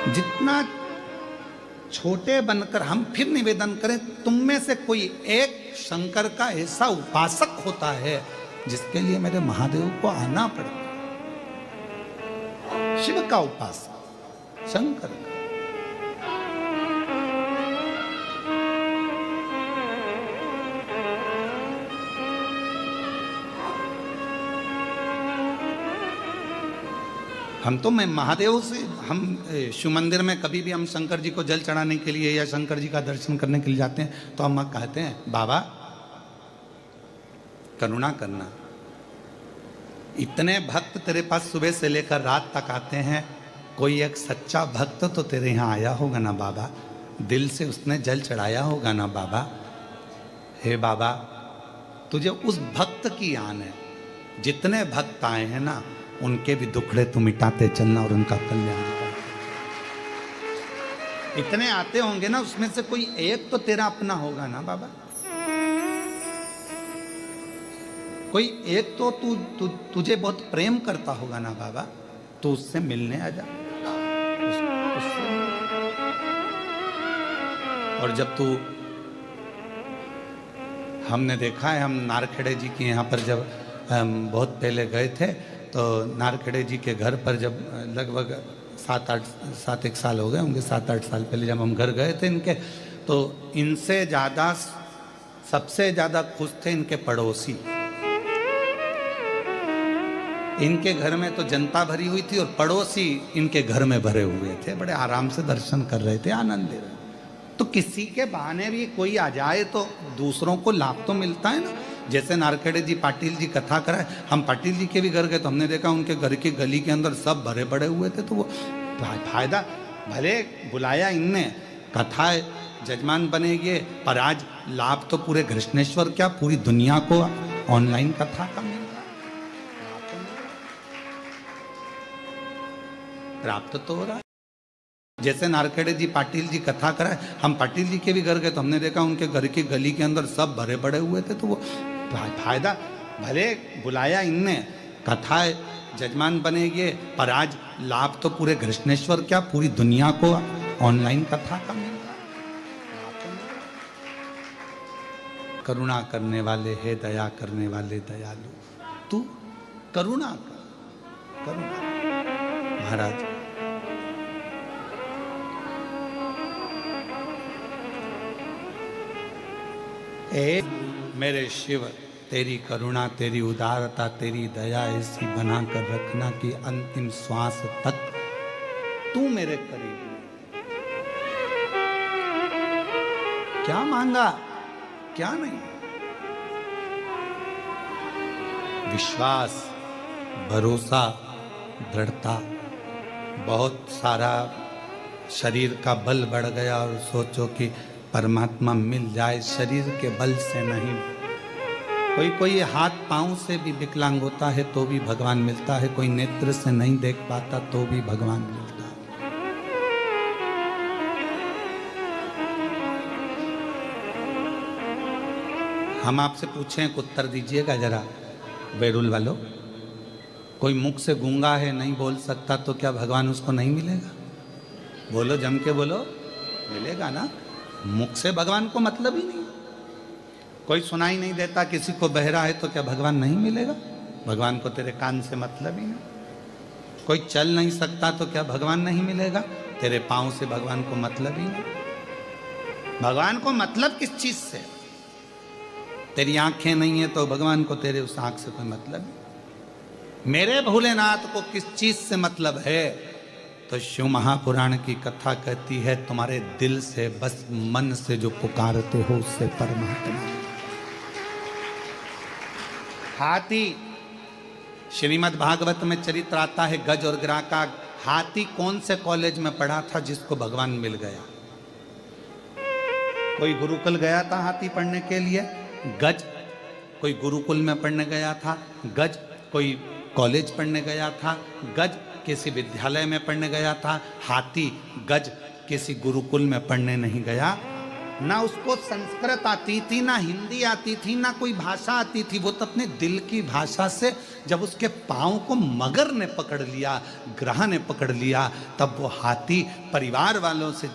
जितना छोटे बनकर हम फिर निवेदन करें, तुम में से कोई एक शंकर का ऐसा उपासक होता है जिसके लिए मेरे महादेव को आना पड़ता। शिव का उपासक, शंकर का। हम तो मैं महादेव से, हम शिव मंदिर में कभी भी हम शंकर जी को जल चढ़ाने के लिए या शंकर जी का दर्शन करने के लिए जाते हैं तो हम कहते हैं बाबा करुणा करना, इतने भक्त तेरे पास सुबह से लेकर रात तक आते हैं, कोई एक सच्चा भक्त तो तेरे यहाँ आया होगा ना बाबा, दिल से उसने जल चढ़ाया होगा ना बाबा। हे बाबा तुझे उस भक्त की आन है, जितने भक्त आए हैं ना उनके भी दुखड़े तू मिटाते चलना और उनका कल्याण कर। इतने आते होंगे ना, उसमें से कोई एक तो तेरा अपना होगा ना बाबा, कोई एक तो तुझे बहुत प्रेम करता होगा ना बाबा, तो उससे मिलने आ जा। और जब तू, हमने देखा है, हम नारखेड़े जी के यहाँ पर जब बहुत पहले गए थे तो नारखेड़े जी के घर पर जब लगभग 7-8 साल हो गए होंगे, 7-8 साल पहले जब हम घर गए थे इनके, तो इनसे ज़्यादा, सबसे ज़्यादा खुश थे इनके पड़ोसी। इनके घर में तो जनता भरी हुई थी और पड़ोसी इनके घर में भरे हुए थे, बड़े आराम से दर्शन कर रहे थे, आनंद ले रहे। तो किसी के बहाने भी कोई आ जाए तो दूसरों को लाभ तो मिलता है ना। जैसे नारखेड़े जी पाटिल जी कथा कराए, हम पाटिल जी के भी घर गए तो हमने देखा उनके घर की गली के अंदर सब भरे पड़े हुए थे। तो वो फायदा, भले बुलाया इनने, कथा जजमान बनेंगे, पर आज लाभ तो पूरे कृष्णेश्वर क्या पूरी दुनिया को ऑनलाइन कथा का मिल रहा है, प्राप्त तो हो रहा है। जैसे नारखेड़े जी पाटिल जी कथा कराए, हम पाटिल जी के भी घर गए तो हमने देखा उनके घर की गली के अंदर सब भरे पड़े हुए थे। तो वो फायदा, भले बुलाया इनने, कथा जजमान बनेंगे, पर आज लाभ तो पूरे कृष्णेश्वर क्या पूरी दुनिया को ऑनलाइन कथा का मिल रहा है। करुणा करने वाले है दया करने वाले दयालु, तू करुणा कर, करुणा। महाराज ए मेरे शिव, तेरी करुणा, तेरी उदारता, तेरी दया ऐसी बना कर रखना कि अंतिम श्वास तक तू मेरे करीब। क्या मांगा क्या नहीं, विश्वास, भरोसा, दृढ़ता, बहुत सारा शरीर का बल बढ़ गया और सोचो कि परमात्मा मिल जाए, शरीर के बल से नहीं। कोई हाथ पांव से भी विकलांग होता है तो भी भगवान मिलता है, कोई नेत्र से नहीं देख पाता तो भी भगवान मिलता है। हम आपसे पूछें, उत्तर दीजिएगा जरा बैरुल वालों, कोई मुख से गूंगा है, नहीं बोल सकता, तो क्या भगवान उसको नहीं मिलेगा? बोलो, जम के बोलो, मिलेगा ना। मुख से भगवान को मतलब ही नहीं। कोई सुनाई नहीं देता, किसी को बहरा है, तो क्या भगवान नहीं मिलेगा? भगवान को तेरे कान से मतलब ही नहीं। कोई चल नहीं सकता तो क्या भगवान नहीं मिलेगा? तेरे पांव से भगवान को मतलब ही नहीं। भगवान को मतलब किस चीज से? तेरी आंखें नहीं है तो भगवान को तेरे उस आंख से कोई मतलब नहीं। मेरे भोलेनाथ को किस चीज से मतलब है? तो शिव महापुराण की कथा कहती है, तुम्हारे दिल से, बस मन से जो पुकारते हो उससे परमात्मा। हाथी, श्रीमद् भागवत में चरित्र आता है गज और ग्राह का। हाथी कौन से कॉलेज में पढ़ा था जिसको भगवान मिल गया? कोई गुरुकुल गया था हाथी पढ़ने के लिए, गज कोई गुरुकुल में पढ़ने गया था, गज कोई कॉलेज पढ़ने गया था, गज किसी विद्यालय में पढ़ने गया था। हाथी गज किसी गुरुकुल में पढ़ने नहीं गया। ना उसको संस्कृत आती थी, ना हिंदी आती थी, ना कोई भाषा आती थी। वो तो अपने दिल की भाषा से, जब उसके पाँव को मगर ने पकड़ लिया, ग्रह ने पकड़ लिया, तब वो हाथी परिवार वालों से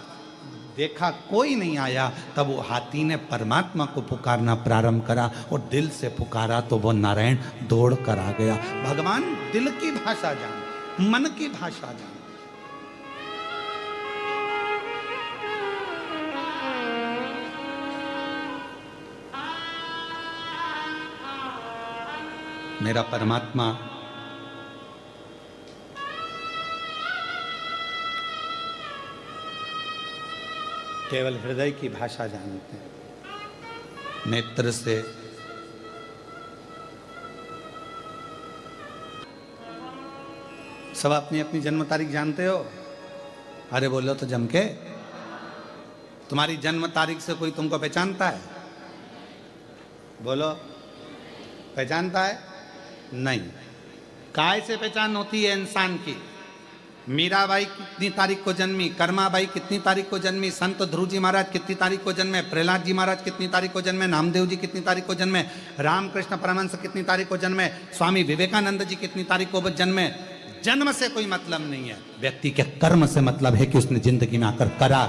देखा कोई नहीं आया, तब वो हाथी ने परमात्मा को पुकारना प्रारंभ करा और दिल से पुकारा तो वो नारायण दौड़ कर आ गया। भगवान दिल की भाषा जान, मन की भाषा जान। मेरा परमात्मा केवल हृदय की भाषा जानते हैं, नेत्र से सब अपनी अपनी जन्म तारीख जानते हो? अरे बोलो तो जम के। तुम्हारी जन्म तारीख से कोई तुमको पहचानता है? बोलो, पहचानता है? नहीं। काय से पहचान होती है इंसान की? मीराबाई कितनी तारीख को जन्मी, कर्माबाई कितनी तारीख को जन्मी, संत ध्रुव जी महाराज कितनी तारीख को जन्मे, प्रहलाद जी महाराज कितनी तारीख को जन्मे, नामदेव जी कितनी तारीख को जन्मे, रामकृष्ण परमहंस कितनी तारीख को जन्मे, स्वामी विवेकानंद जी कितनी तारीख को जन्मे। जन्म से कोई मतलब नहीं है, व्यक्ति के कर्म से मतलब है कि उसने जिंदगी में आकर करा।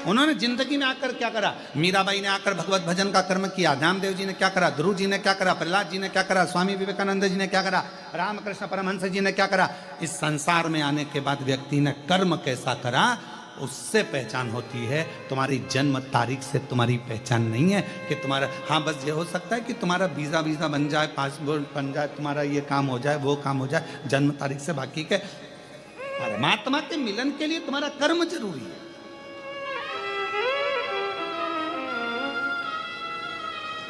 उन्होंने जिंदगी में आकर क्या करा? मीराबाई ने आकर भगवत भजन का कर्म किया, नामदेव जी ने क्या करा, ध्रुव जी ने क्या करा, प्रहलाद जी ने क्या करा, स्वामी विवेकानंद जी ने क्या करा, रामकृष्ण परमहंस जी ने क्या करा। इस संसार में आने के बाद व्यक्ति ने कर्म कैसा करा, उससे पहचान होती है। तुम्हारी जन्म तारीख से तुम्हारी पहचान नहीं है कि तुम्हारा, हाँ बस ये हो सकता है कि तुम्हारा वीजा बन जाए, पासपोर्ट बन जाए, तुम्हारा ये काम हो जाए, वो काम हो जाए जन्म तारीख से। बाकी के परमात्मा के मिलन के लिए तुम्हारा कर्म जरूरी है।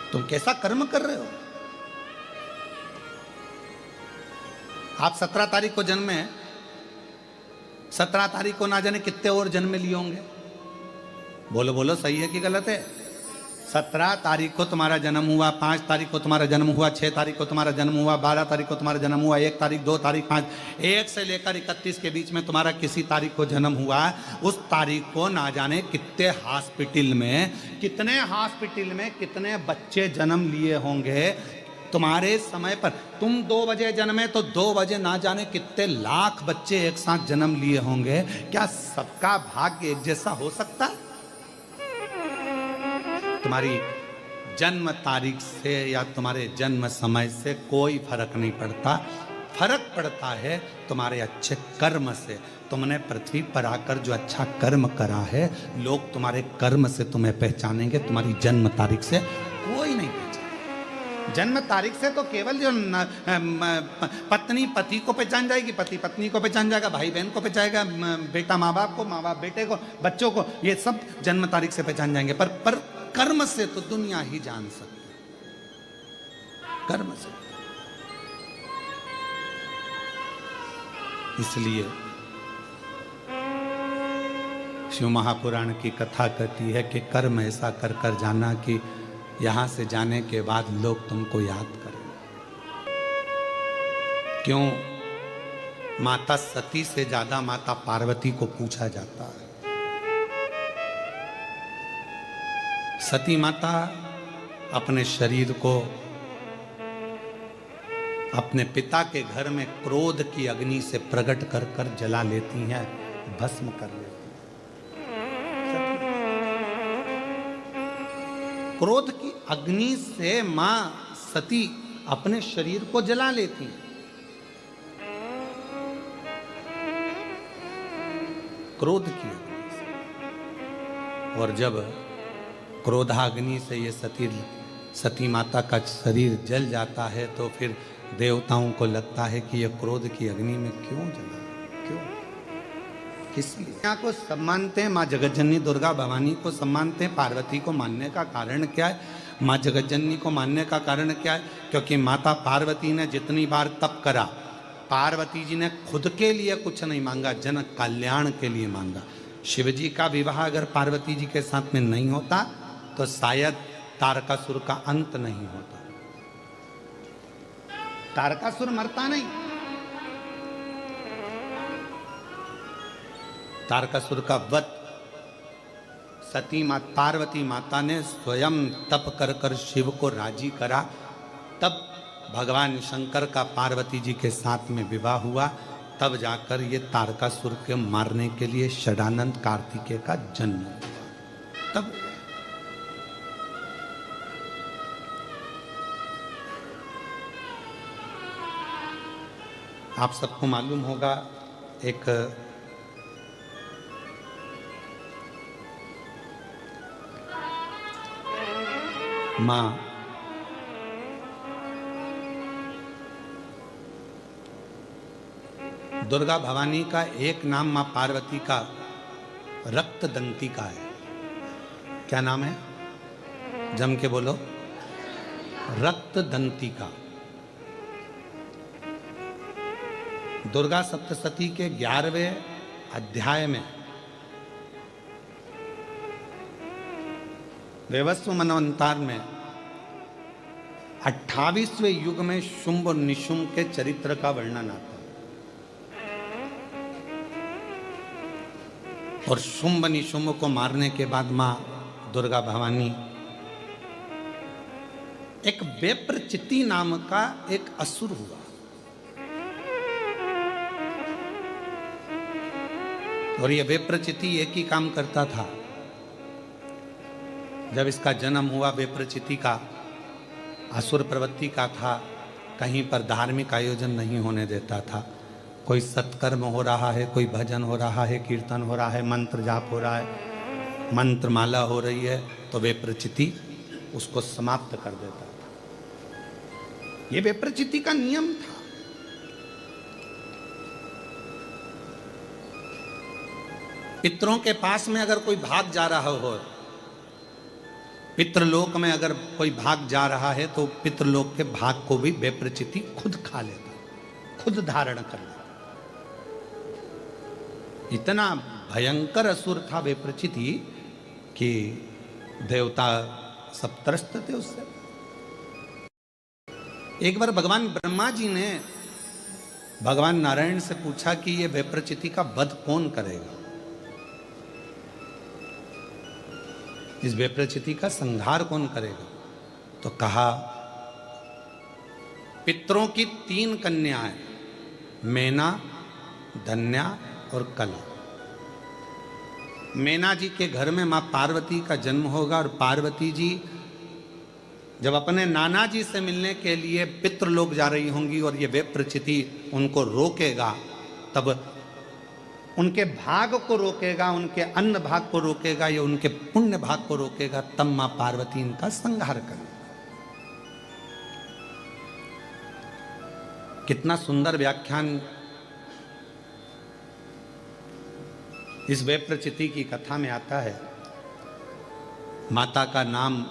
तुम कैसा कर्म कर रहे हो? आप 17 तारीख को जन्मे, 17 तारीख को ना जाने कितने और जन्म लिए होंगे। बोलो बोलो, सही है कि गलत है? 17 तारीख को तुम्हारा जन्म हुआ, 5 तारीख को तुम्हारा जन्म हुआ, 6 तारीख को तुम्हारा जन्म हुआ, 12 तारीख को तुम्हारा जन्म हुआ, 1 तारीख, 2 तारीख, 5, 1 से लेकर 31 के बीच में तुम्हारा किसी तारीख को जन्म हुआ। उस तारीख को ना जाने कितने हॉस्पिटल में कितने बच्चे जन्म लिए होंगे तुम्हारे समय पर। तुम 2 बजे जन्मे तो 2 बजे ना जाने कितने लाख बच्चे एक साथ जन्म लिए होंगे। क्या सबका भाग्य एक जैसा हो सकता है? तुम्हारी जन्म तारीख से या तुम्हारे जन्म समय से कोई फर्क नहीं पड़ता। फर्क पड़ता है तुम्हारे अच्छे कर्म से। तुमने पृथ्वी पर आकर जो अच्छा कर्म करा है, लोग तुम्हारे कर्म से तुम्हें पहचानेंगे, तुम्हारी जन्म तारीख से कोई नहीं पहचानेगा। जन्म तारीख से तो केवल जो पत्नी पति को पहचान जाएगी, पति पत्नी को पहचान जाएगा, भाई बहन को पहचानेगा, बेटा माँ बाप को, माँ बाप बेटे को, बच्चों को, ये सब जन्म तारीख से पहचान जाएंगे। पर कर्म से तो दुनिया ही जान सकती है, कर्म से। इसलिए शिव महापुराण की कथा कहती है कि कर्म ऐसा कर कर जाना कि यहां से जाने के बाद लोग तुमको याद करें। क्यों? माता सती से ज्यादा माता पार्वती को पूछा जाता है। सती माता अपने शरीर को अपने पिता के घर में क्रोध की अग्नि से प्रकट कर कर जला लेती हैं, भस्म कर लेती हैं। क्रोध की अग्नि से मां सती अपने शरीर को जला लेती हैं। क्रोध की अग्नि से। और जब क्रोधाग्नि से ये सती माता का शरीर जल जाता है तो फिर देवताओं को लगता है कि ये क्रोध की अग्नि में क्यों जला, क्यों, किस लिए? यहाँ को सब मानते हैं, माँ जगतजननी दुर्गा भवानी को सब मानते हैं। पार्वती को मानने का कारण क्या है? माँ जगतजननी को मानने का कारण क्या है? क्योंकि माता पार्वती ने जितनी बार तप करा, पार्वती जी ने खुद के लिए कुछ नहीं मांगा, जन कल्याण के लिए मांगा। शिवजी का विवाह अगर पार्वती जी के साथ में नहीं होता तो शायद तारकासुर का अंत नहीं होता। तारकासुर मरता नहीं। तारकासुर का वध सती माँ पार्वती माता ने स्वयं तप कर कर शिव को राजी करा, तब भगवान शंकर का पार्वती जी के साथ में विवाह हुआ, तब जाकर ये तारकासुर के मारने के लिए षडानंद कार्तिकेय का जन्म हुआ। तब आप सबको मालूम होगा, एक माँ दुर्गा भवानी का एक नाम माँ पार्वती का रक्तदंती का है। क्या नाम है? जम के बोलो। रक्तदंती का। दुर्गा सप्तशती के 11वें अध्याय में वैवस्व मनवंतर में 28वें युग में शुंभ और निशुंभ के चरित्र का वर्णन आता है। और शुंभ निशुंभ को मारने के बाद मां दुर्गा भवानी एक वेप्रचिति नाम का एक असुर हुआ। और यह वेप्रचिति एक ही काम करता था। जब इसका जन्म हुआ, वेप्रचिति का असुर प्रवृत्ति का था, कहीं पर धार्मिक आयोजन नहीं होने देता था। कोई सत्कर्म हो रहा है, कोई भजन हो रहा है, कीर्तन हो रहा है, मंत्र जाप हो रहा है, मंत्र माला हो रही है, तो वेप्रचिति उसको समाप्त कर देता था। यह वेप्रचिति का नियम था। पितरों के पास में अगर कोई भाग जा रहा हो, पितृलोक में अगर कोई भाग जा रहा है, तो पितृलोक के भाग को भी वेप्रचिति खुद खा लेता, खुद धारण कर लेता। इतना भयंकर असुर था वेप्रचिति कि देवता सब त्रस्त थे उससे। एक बार भगवान ब्रह्मा जी ने भगवान नारायण से पूछा कि ये वेप्रचिति का वध कौन करेगा, इस वेप्रचिति का संहार कौन करेगा। तो कहा, पितरों की 3 कन्याएं, मैना, धन्या और कला। मैना जी के घर में मां पार्वती का जन्म होगा, और पार्वती जी जब अपने नाना जी से मिलने के लिए पितृलोक जा रही होंगी और ये वेप्रचिति उनको रोकेगा, तब उनके भाग को रोकेगा, उनके अन्न भाग को रोकेगा, या उनके पुण्य भाग को रोकेगा, तब मां पार्वती इनका संहार करेगी। कितना सुंदर व्याख्यान इस वेप्रचिति की कथा में आता है। माता का नाम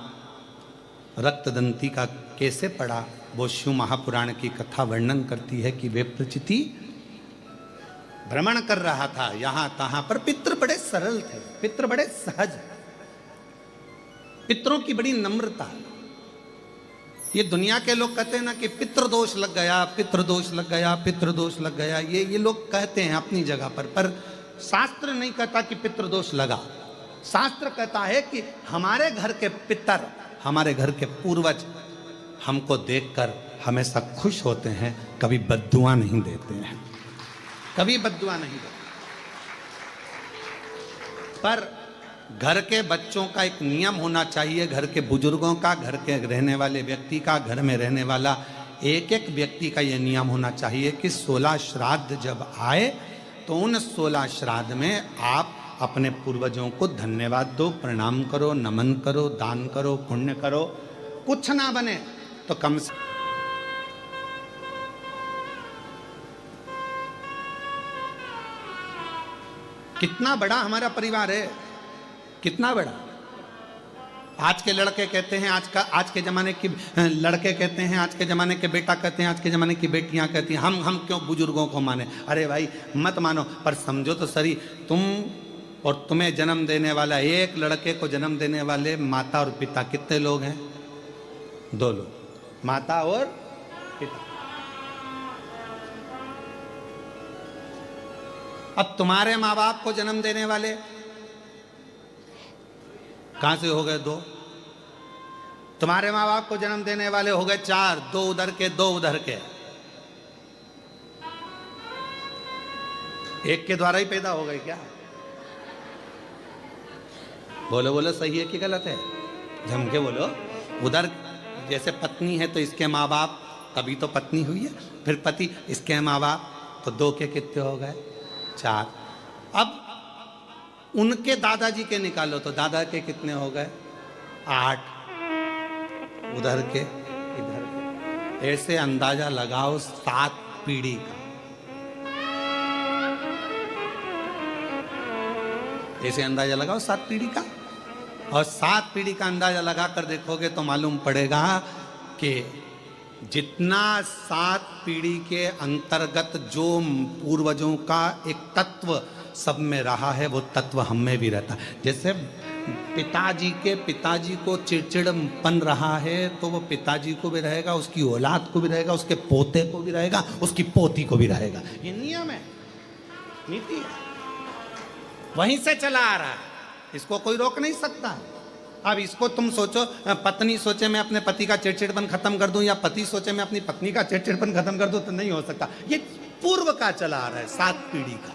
रक्तदंती का कैसे पड़ा, वो शिव महापुराण की कथा वर्णन करती है कि वेप्रचिति भ्रमण कर रहा था यहां तहां पर। पितृ बड़े सरल थे, पितृ बड़े सहज, पितरों की बड़ी नम्रता। ये दुनिया के लोग कहते हैं ना कि पितृदोष लग गया, पितृदोष लग गया, पितृदोष लग गया, ये लोग कहते हैं अपनी जगह पर शास्त्र नहीं कहता कि पितृदोष लगा। शास्त्र कहता है कि हमारे घर के पितर, हमारे घर के पूर्वज हमको देखकर हमेशा खुश होते हैं, कभी बद्दुआ नहीं देते हैं, कभी बद्दुआ नहीं देते। पर घर के बच्चों का एक नियम होना चाहिए, घर के बुजुर्गों का, घर के रहने वाले व्यक्ति का, घर में रहने वाला एक एक व्यक्ति का यह नियम होना चाहिए कि 16 श्राद्ध जब आए तो उन 16 श्राद्ध में आप अपने पूर्वजों को धन्यवाद दो, प्रणाम करो, नमन करो, दान करो, पुण्य करो। कुछ ना बने तो कम से कितना बड़ा हमारा परिवार है, कितना बड़ा। आज के लड़के कहते हैं, आज के जमाने की लड़के कहते हैं, आज के जमाने के बेटा कहते हैं, आज के जमाने की बेटियां कहती हैं हम क्यों बुजुर्गों को माने। अरे भाई मत मानो, पर समझो तो सही, तुम और तुम्हें जन्म देने वाला, एक लड़के को जन्म देने वाले माता और पिता कितने लोग हैं? 2 लोग, माता और पिता। अब तुम्हारे माँ बाप को जन्म देने वाले कहां से हो गए? 2। तुम्हारे माँ बाप को जन्म देने वाले हो गए 4, 2 उधर के 2 उधर के, एक के द्वारा ही पैदा हो गए क्या? बोलो बोलो, सही है कि गलत है? जम के बोलो। उधर जैसे पत्नी है तो इसके माँ बाप, तभी तो पत्नी हुई है, फिर पति, इसके माँ बाप, तो 2 के कितने हो गए? 4। अब उनके दादाजी के निकालो तो दादा के कितने हो गए? 8। उधर के इधर के, ऐसे अंदाजा लगाओ 7 पीढ़ी का। ऐसे अंदाजा लगाओ 7 पीढ़ी का, और 7 पीढ़ी का अंदाजा लगाकर देखोगे तो मालूम पड़ेगा कि जितना 7 पीढ़ी के अंतर्गत जो पूर्वजों का एक तत्व सब में रहा है, वो तत्व हम में भी रहता है। जैसे पिताजी के पिताजी को चिड़चिड़पन रहा है तो वो पिताजी को भी रहेगा, उसकी औलाद को भी रहेगा, उसके पोते को भी रहेगा, उसकी पोती को भी रहेगा। ये नियम है, नीति है, वहीं से चला आ रहा है, इसको कोई रोक नहीं सकता है। अब इसको तुम सोचो, पत्नी सोचे मैं अपने पति का चिड़चिड़पन खत्म कर दूं, या पति सोचे मैं अपनी पत्नी का चिड़चिड़पन खत्म कर दूं, तो नहीं हो सकता। ये पूर्व का चला आ रहा है, 7 पीढ़ी का।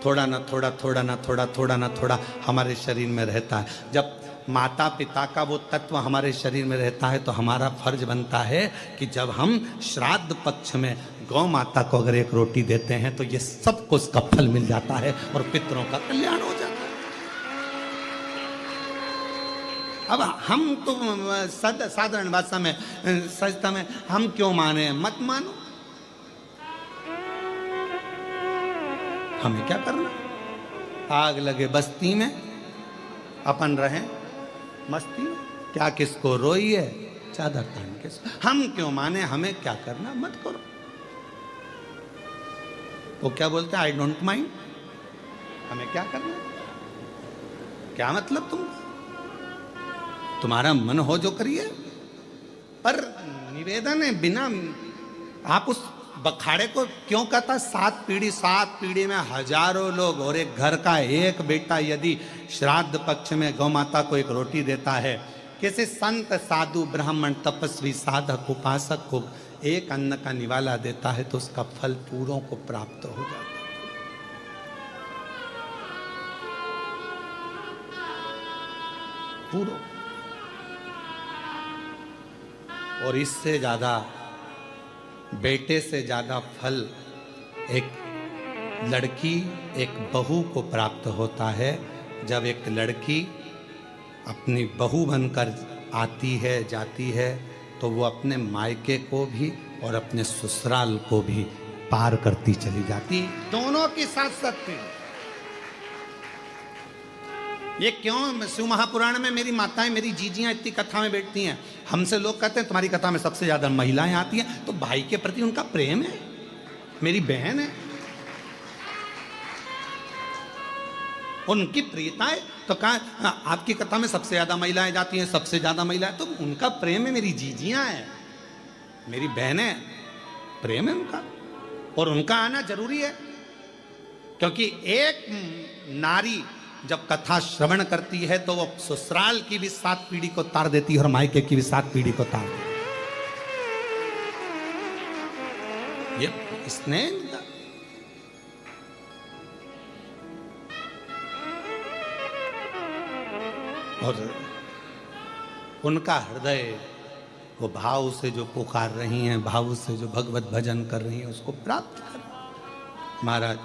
थोड़ा ना थोड़ा, थोड़ा ना थोड़ा, थोड़ा ना थोड़ा हमारे शरीर में रहता है। जब माता पिता का वो तत्व हमारे शरीर में रहता है तो हमारा फर्ज बनता है कि जब हम श्राद्ध पक्ष में गौ माता को अगर एक रोटी देते हैं तो ये सबको उसका फल मिल जाता है और पितरों का कल्याण हो जाता है। अब हम तो साधारण भाषा में, सजता में, हम क्यों माने? मत मानो, हमें क्या करना? आग लगे बस्ती में, अपन रहे मस्ती में, क्या किसको रोई है चादर तान के। हम क्यों माने? हमें क्या करना? मत करो। वो क्या बोलते हैं? आई डोंट माइंड, हमें क्या करना? क्या मतलब? तुम्हारा मन हो जो करिए, पर निवेदन है, बिना आप उस बखाड़े को क्यों कहता? 7 पीढ़ी, 7 पीढ़ी में हजारों लोग, और एक घर का एक बेटा यदि श्राद्ध पक्ष में गौ माता को एक रोटी देता है, किसी संत साधु ब्राह्मण तपस्वी साधक उपासक को एक अन्न का निवाला देता है तो उसका फल पूरों को प्राप्त हो जाता है। पूरों। और इससे ज्यादा, बेटे से ज्यादा फल एक लड़की, एक बहू को प्राप्त होता है। जब एक लड़की अपनी बहू बनकर आती है, जाती है, तो वो अपने मायके को भी और अपने ससुराल को भी पार करती चली जाती, दोनों के साथ साथ में। ये क्यों शिव महापुराण में मेरी माताएं, मेरी जीजियां इतनी कथा में बैठती हैं? हमसे लोग कहते हैं तुम्हारी कथा में सबसे ज्यादा महिलाएं आती हैं, तो भाई के प्रति उनका प्रेम है, मेरी बहन है, उनकी प्रियता है। तो कहा आपकी कथा में सबसे ज्यादा महिलाएं जाती हैं, सबसे ज्यादा महिलाएं, तो उनका प्रेम है, मेरी जीजियां हैं, मेरी बहनें, प्रेम है उनका, और उनका आना जरूरी है। क्योंकि एक नारी जब कथा श्रवण करती है तो वो ससुराल की भी 7 पीढ़ी को तार देती है और मायके की भी 7 पीढ़ी को तार देती है। ये स्नेह, और उनका हृदय वो भाव से जो पुकार रही हैं, भाव से जो भगवत भजन कर रही हैं, उसको प्राप्त कर। महाराज